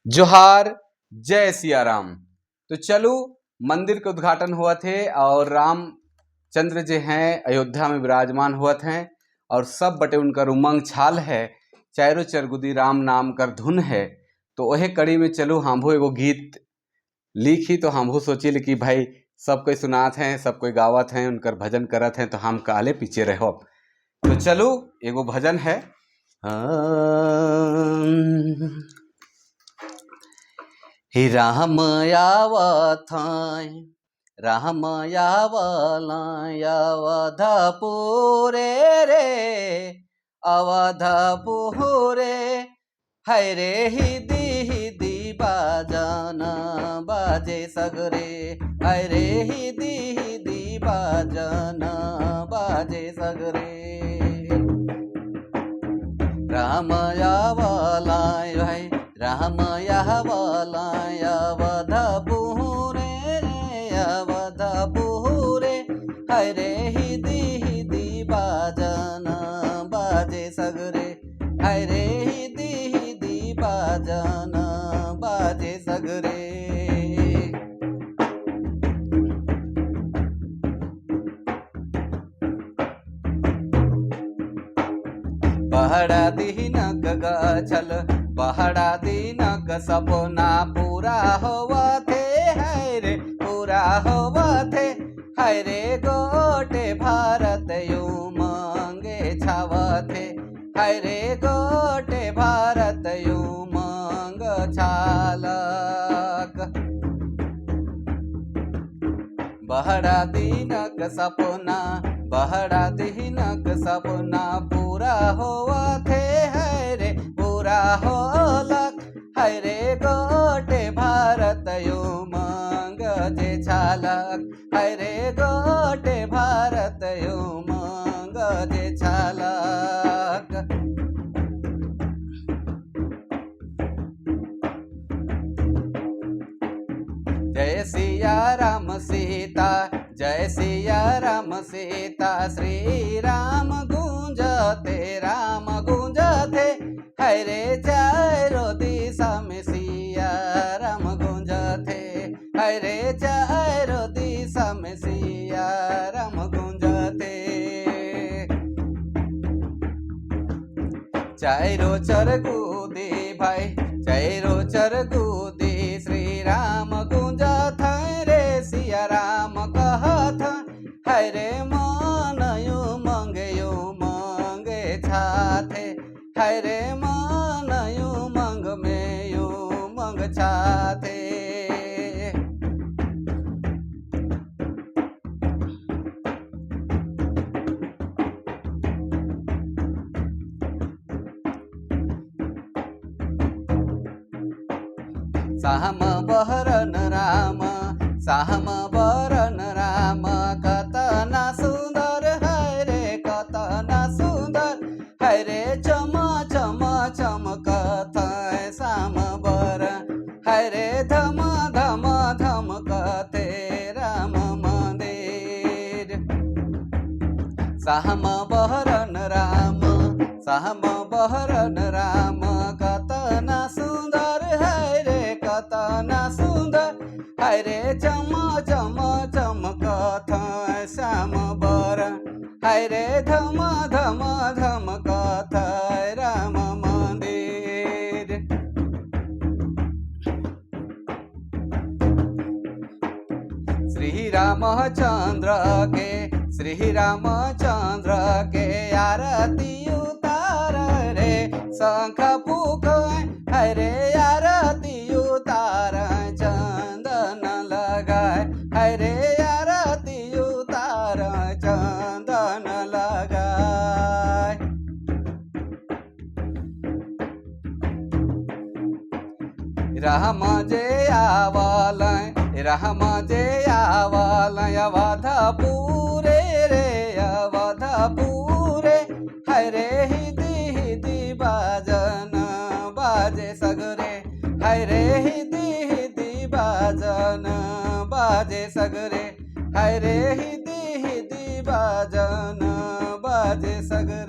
जोहार, जय सिया राम। तो चलो मंदिर के उद्घाटन हुआ थे और रामचंद्र जी हैं अयोध्या में विराजमान हुआ थे और सब बटे उनका उमंग छाल है, चारों चरगुदी राम नाम कर धुन है। तो वही कड़ी में चलो हमहू एगो गीत लिखी, तो हमहू सोचिल कि भाई सब कोई सुनात हैं, सब कोई गावत हैं, उनकर भजन करत हैं, तो हम काले पीछे रहो। तो चलो एगो भजन है। हे राम आवत राम आवलाय अवधपुरे रे अवधपुरे, हाय रे हिदी हिदी बाजन बाजे सगरे, हाय रे हिदी हिदी बाजन बाजे सगरे। राम आवलाय भाई राम आवलाय अवधपुरे रे अवधपुरे, हाय रे हिदी हिदी बाजन बाजे सगरे, हाय रे हिदी हिदी बाजन बाजे सगरे। बहड़ा दीनक गछल बहड़ा दीनक सपना पूरा होवा थे, हाय रे पूरा होवा थे, हाय रे गोटे भारत उमंगे छावा थे, हाय रे गोटे भारत उमंग छालक। बहड़ा दीनक सपना बहड़ा दीनक सपना पूरा होवा थे, हाय रे पूरा होलक, हाय रे गोटे भारत उमंग जे छालक, हाय रे गोटे भारत उमंग जे छालक। जय सिया राम सीता जय सिया राम सीता, श्री राम गूंजते राम गूंजते, हाय रे चारों दिशा में सिया राम गूंजते, हाय रे चारों दिशा में सिया राम गूंजते। चारों चरगुदी भाई चारों चरगुदी श्री राम गूंजत रे सिया राम कहत, हाय रे मन उमंगे उमंगे छाथे, हाय रे मन उमंग में उमंग छाथे। साम बहरन राम साम बरन राम, कतना सुंदर हाय रे कतना सुंदर, हाय रे चम चम चमकत साम बर, हाय रे धम धम धमकते राम मंदिर। साम बहरन राम साम बहरन राम, कतना सुंदर हाय रे कतना सुंदर, हाय रे चम चम चमकत श्याम बर, हाय रे धम धम धमकत राम मंदिर। श्री रामचंद्र के आरती उतार रे शंख फूक, हाय रे आरती उतार चंदन लगाए, हाय रे आरती उतार चंदन लगाए। राम जे आवलाय अवधपुरे रे अवधपुरे, हाय रे हिदी हिदी बाजन बाजे सगरे, हाय रे हिदी हिदी बाजन बाजे सगरे, हाय रे हिदी हिदी बाजन बाजे सगरे।